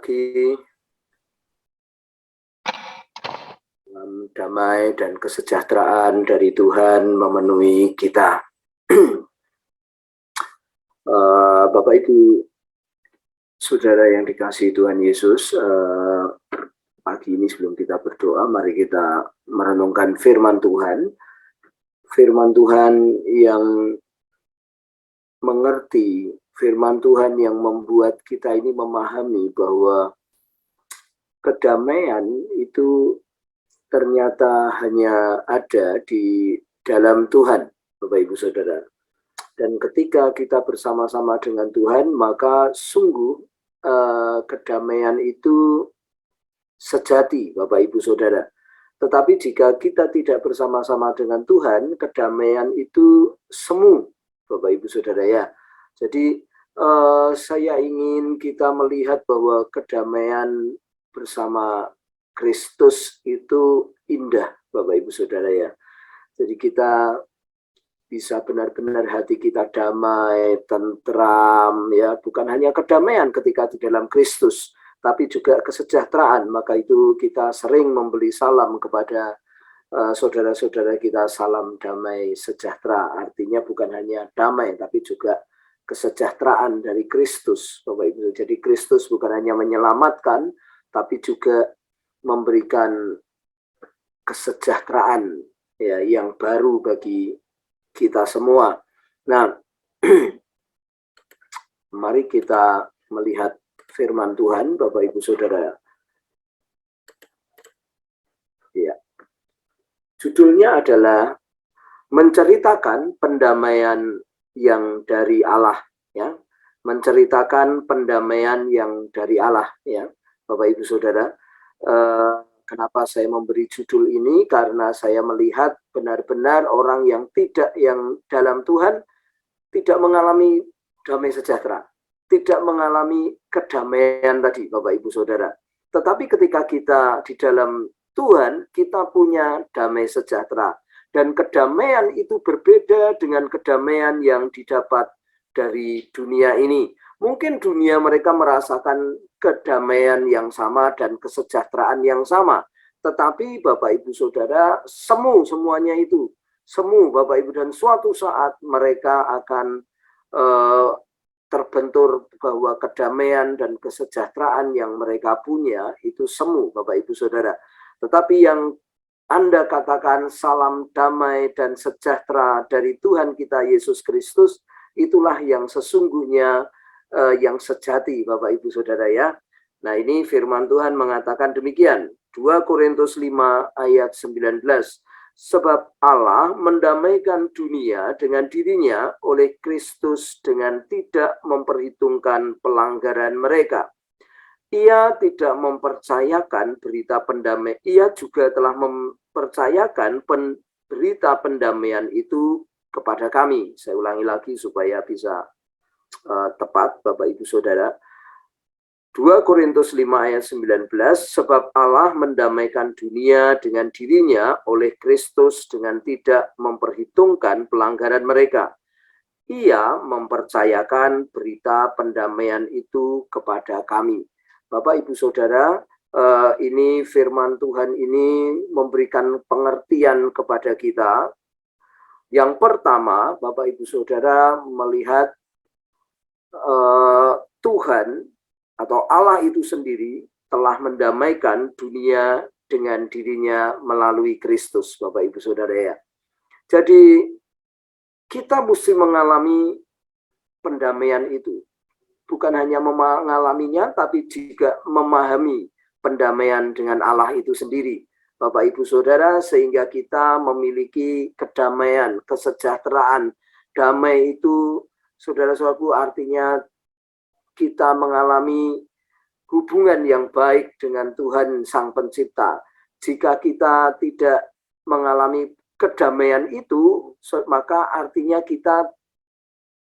pagi. Damai dan kesejahteraan dari Tuhan memenuhi kita. Bapak Ibu, saudara yang dikasihi Tuhan Yesus, pagi ini sebelum kita berdoa, mari kita merenungkan firman Tuhan. Firman Tuhan yang mengerti, firman Tuhan yang membuat kita ini memahami bahwa kedamaian itu ternyata hanya ada di dalam Tuhan, Bapak Ibu Saudara. Dan ketika kita bersama-sama dengan Tuhan, maka sungguh kedamaian itu sejati, Bapak Ibu Saudara. Tetapi jika kita tidak bersama-sama dengan Tuhan, kedamaian itu semu, Bapak Ibu Saudara ya. Jadi saya ingin kita melihat bahwa kedamaian bersama Kristus itu indah, Bapak Ibu Saudara ya. Jadi kita bisa benar-benar hati kita damai, tentram ya, bukan hanya kedamaian ketika di dalam Kristus, tapi juga kesejahteraan. Maka itu kita sering memberi salam kepada saudara-saudara kita, salam damai sejahtera. Artinya bukan hanya damai, tapi juga kesejahteraan dari Kristus, Bapak Ibu. Jadi Kristus bukan hanya menyelamatkan, tapi juga memberikan kesejahteraan ya yang baru bagi kita semua. Nah, mari kita melihat firman Tuhan, Bapak Ibu Saudara. Ya. Judulnya adalah menceritakan pendamaian yang dari Allah ya. Menceritakan pendamaian yang dari Allah ya. Bapak Ibu Saudara, kenapa saya memberi judul ini? Karena saya melihat benar-benar orang yang dalam Tuhan tidak mengalami damai sejahtera, tidak mengalami kedamaian tadi, Bapak Ibu Saudara. Tetapi ketika kita di dalam Tuhan, kita punya damai sejahtera. Dan kedamaian itu berbeda dengan kedamaian yang didapat dari dunia ini. Mungkin dunia mereka merasakan kedamaian yang sama dan kesejahteraan yang sama. Tetapi Bapak Ibu Saudara, semuanya itu. Semu Bapak Ibu, dan suatu saat mereka akan terbentur bahwa kedamaian dan kesejahteraan yang mereka punya itu semu Bapak Ibu Saudara. Tetapi yang Anda katakan salam damai dan sejahtera dari Tuhan kita Yesus Kristus, itulah yang sesungguhnya yang sejati Bapak Ibu Saudara ya. Nah, ini firman Tuhan mengatakan demikian. 2 Korintus 5 ayat 19. Sebab Allah mendamaikan dunia dengan dirinya oleh Kristus dengan tidak memperhitungkan pelanggaran mereka. Ia tidak mempercayakan berita pendamaian. Ia juga telah mempercayakan berita pendamaian itu kepada kami. Saya ulangi lagi supaya bisa tepat Bapak Ibu Saudara. 2 Korintus 5 ayat 19, sebab Allah mendamaikan dunia dengan dirinya oleh Kristus dengan tidak memperhitungkan pelanggaran mereka. Ia mempercayakan berita pendamaian itu kepada kami. Bapak Ibu Saudara, ini firman Tuhan ini memberikan pengertian kepada kita. Yang pertama, Bapak Ibu Saudara melihat Tuhan atau Allah itu sendiri telah mendamaikan dunia dengan dirinya melalui Kristus, Bapak Ibu Saudara ya. Jadi kita mesti mengalami pendamaian itu. Bukan hanya mengalaminya, tapi juga memahami pendamaian dengan Allah itu sendiri, Bapak Ibu Saudara, sehingga kita memiliki kedamaian, kesejahteraan. Damai itu, saudara-saudaraku, artinya kita mengalami hubungan yang baik dengan Tuhan Sang Pencipta. Jika kita tidak mengalami kedamaian itu, maka artinya kita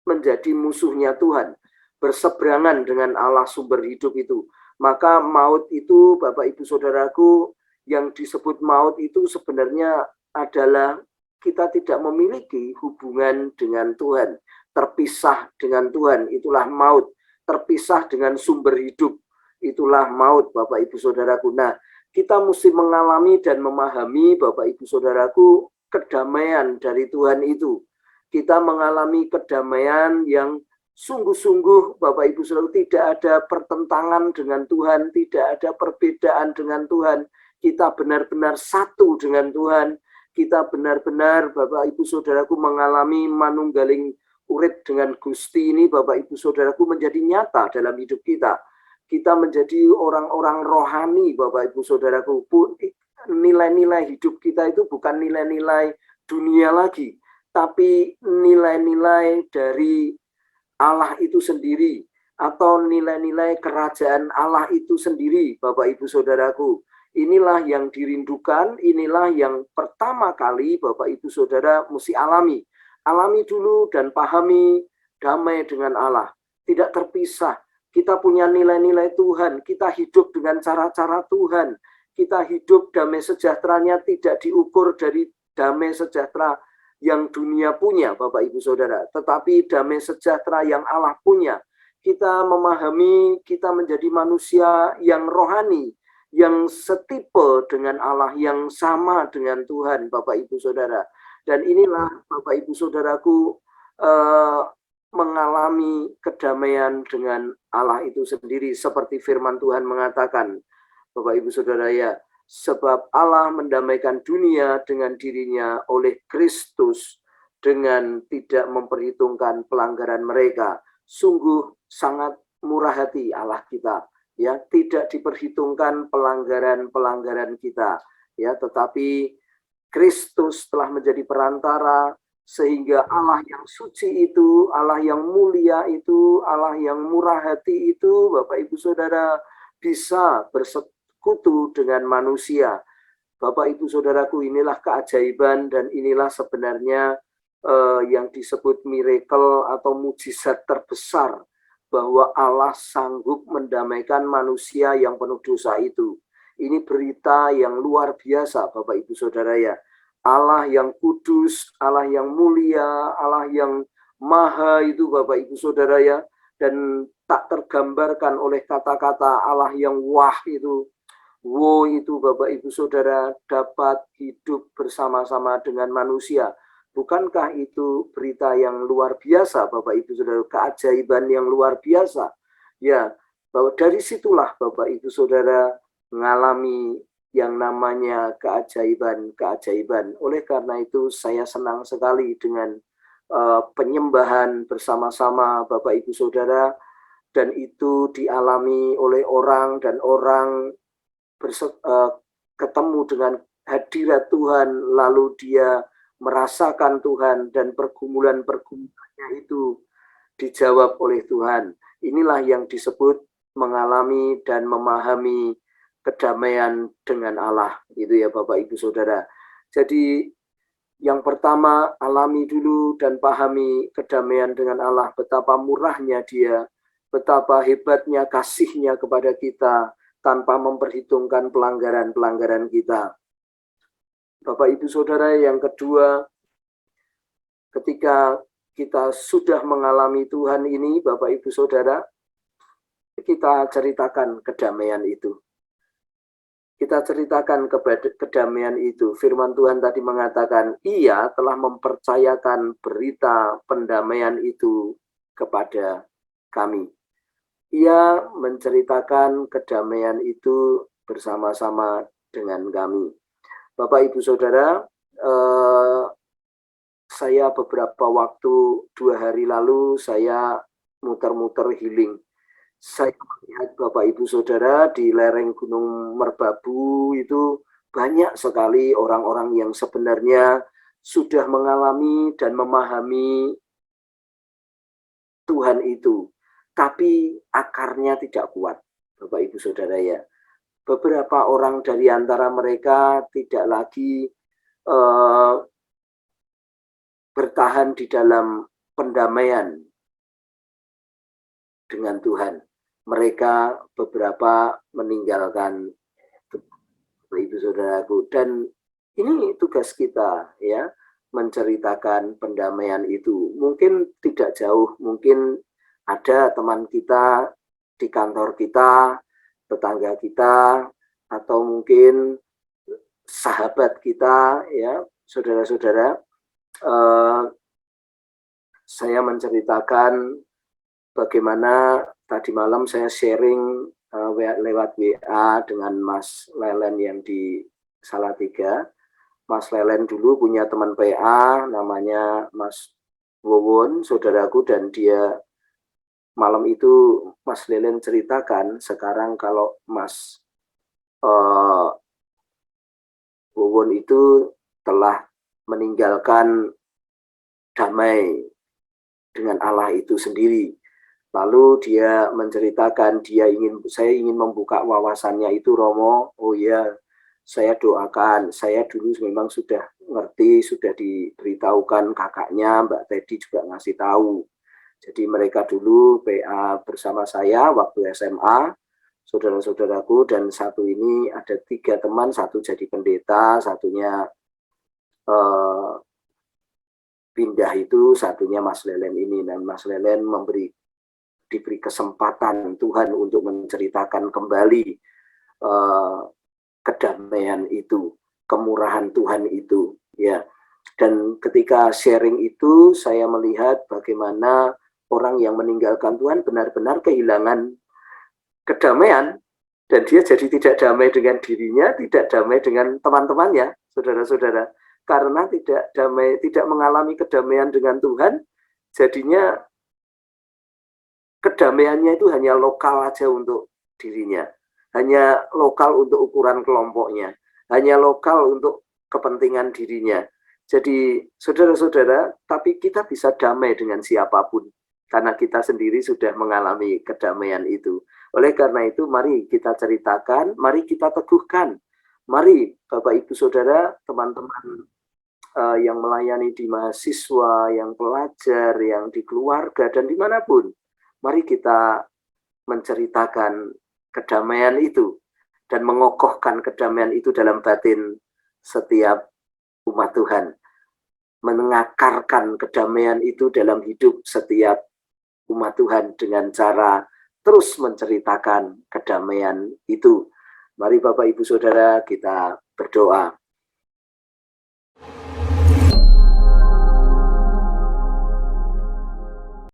menjadi musuhnya Tuhan, berseberangan dengan Allah sumber hidup itu. Maka maut itu, Bapak Ibu Saudaraku, yang disebut maut itu sebenarnya adalah kita tidak memiliki hubungan dengan Tuhan, terpisah dengan Tuhan, itulah maut. Terpisah dengan sumber hidup. itulah maut, Bapak Ibu Saudaraku. Nah, kita mesti mengalami dan memahami, Bapak Ibu Saudaraku, kedamaian dari Tuhan itu. Kita mengalami kedamaian yang sungguh-sungguh, Bapak Ibu Saudara, tidak ada pertentangan dengan Tuhan, tidak ada perbedaan dengan Tuhan. Kita benar-benar satu dengan Tuhan. Kita benar-benar, Bapak Ibu Saudaraku, mengalami manunggaling urip dengan Gusti ini, Bapak Ibu Saudaraku, menjadi nyata dalam hidup kita. Kita menjadi orang-orang rohani, Bapak Ibu Saudaraku. Nilai-nilai hidup kita itu bukan nilai-nilai dunia lagi, tapi nilai-nilai dari Allah itu sendiri, atau nilai-nilai kerajaan Allah itu sendiri, Bapak Ibu Saudaraku. Inilah yang dirindukan, inilah yang pertama kali Bapak Ibu Saudara mesti alami. Alami dulu dan pahami damai dengan Allah. Tidak terpisah. Kita punya nilai-nilai Tuhan. Kita hidup dengan cara-cara Tuhan. Kita hidup damai sejahteranya tidak diukur dari damai sejahtera yang dunia punya, Bapak Ibu Saudara. Tetapi damai sejahtera yang Allah punya. Kita memahami, kita menjadi manusia yang rohani, yang setipe dengan Allah, yang sama dengan Tuhan, Bapak Ibu Saudara. Dan inilah, Bapak Ibu Saudaraku, mengalami kedamaian dengan Allah itu sendiri. Seperti firman Tuhan mengatakan, Bapak Ibu Saudara ya, sebab Allah mendamaikan dunia dengan dirinya oleh Kristus dengan tidak memperhitungkan pelanggaran mereka. Sungguh sangat murah hati Allah kita. Ya, tidak diperhitungkan pelanggaran-pelanggaran kita, ya, tetapi Kristus telah menjadi perantara sehingga Allah yang suci itu, Allah yang mulia itu, Allah yang murah hati itu, Bapak Ibu Saudara, bisa bersekutu dengan manusia. Bapak Ibu Saudaraku, inilah keajaiban dan inilah sebenarnya yang disebut miracle atau mujizat terbesar, bahwa Allah sanggup mendamaikan manusia yang penuh dosa itu. Ini berita yang luar biasa, Bapak Ibu Saudara ya. Allah yang kudus, Allah yang mulia, Allah yang maha itu, Bapak Ibu Saudara ya. Dan tak tergambarkan oleh kata-kata Allah yang wah itu. Wo itu, Bapak Ibu Saudara, dapat hidup bersama-sama dengan manusia. Bukankah itu berita yang luar biasa, Bapak Ibu Saudara, keajaiban yang luar biasa? Ya, bahwa dari situlah Bapak Ibu Saudara mengalami yang namanya keajaiban-keajaiban. Oleh karena itu saya senang sekali dengan penyembahan bersama-sama Bapak Ibu Saudara, dan itu dialami oleh orang dan orang ketemu dengan hadirat Tuhan, lalu dia merasakan Tuhan dan pergumulan-pergumulannya itu dijawab oleh Tuhan. Inilah yang disebut mengalami dan memahami kedamaian dengan Allah, gitu ya Bapak Ibu Saudara. Jadi yang pertama, alami dulu dan pahami kedamaian dengan Allah, betapa murahnya Dia, betapa hebatnya kasih-Nya kepada kita tanpa memperhitungkan pelanggaran-pelanggaran kita. Bapak Ibu Saudara, yang kedua, ketika kita sudah mengalami Tuhan ini, Bapak Ibu Saudara, kita ceritakan kedamaian itu. Kita ceritakan kedamaian itu. Firman Tuhan tadi mengatakan, Ia telah mempercayakan berita pendamaian itu kepada kami. Ia menceritakan kedamaian itu bersama-sama dengan kami. Bapak Ibu Saudara, saya beberapa waktu 2 hari lalu saya muter-muter healing. Saya melihat Bapak Ibu Saudara di lereng Gunung Merbabu itu banyak sekali orang-orang yang sebenarnya sudah mengalami dan memahami Tuhan itu, tapi akarnya tidak kuat, Bapak Ibu Saudara ya. Beberapa orang dari antara mereka tidak lagi bertahan di dalam pendamaian dengan Tuhan. Mereka beberapa meninggalkan Ibu Saudaraku. Dan ini tugas kita ya, menceritakan pendamaian itu. Mungkin tidak jauh, mungkin ada teman kita di kantor kita tetangga kita, atau mungkin sahabat kita, ya, saudara-saudara, saya menceritakan bagaimana tadi malam saya sharing lewat WA dengan Mas Lelen yang di Salatiga. Mas Lelen dulu punya teman PA namanya Mas Wowon, saudaraku, dan dia malam itu Mas Lelen ceritakan sekarang kalau Mas Wowon itu telah meninggalkan damai dengan Allah itu sendiri. Lalu dia menceritakan saya ingin membuka wawasannya itu, Romo. Oh ya, saya doakan. Saya dulu memang sudah ngerti, sudah diberitahukan kakaknya, Mbak Teddy juga ngasih tahu. Jadi mereka dulu PA bersama saya waktu SMA, saudara-saudaraku, dan satu ini ada 3 teman, satu jadi pendeta, satunya pindah itu, satunya Mas Lelen ini. Dan Mas Lelen diberi kesempatan Tuhan untuk menceritakan kembali kedamaian itu, kemurahan Tuhan itu, ya. Dan ketika sharing itu, saya melihat bagaimana orang yang meninggalkan Tuhan benar-benar kehilangan kedamaian, dan dia jadi tidak damai dengan dirinya, tidak damai dengan teman-temannya, saudara-saudara. Karena tidak damai, tidak mengalami kedamaian dengan Tuhan, jadinya kedamaiannya itu hanya lokal aja untuk dirinya, hanya lokal untuk ukuran kelompoknya, hanya lokal untuk kepentingan dirinya. Jadi saudara-saudara, tapi kita bisa damai dengan siapapun, karena kita sendiri sudah mengalami kedamaian itu. Oleh karena itu, mari kita ceritakan, mari kita teguhkan. Mari Bapak Ibu Saudara, teman-teman yang melayani di mahasiswa, yang pelajar, yang di keluarga, dan dimanapun, mari kita menceritakan kedamaian itu dan mengokohkan kedamaian itu dalam batin setiap umat Tuhan. Mengakarkan kedamaian itu dalam hidup setiap umat Tuhan dengan cara terus menceritakan kedamaian itu. Mari Bapak Ibu Saudara, kita berdoa.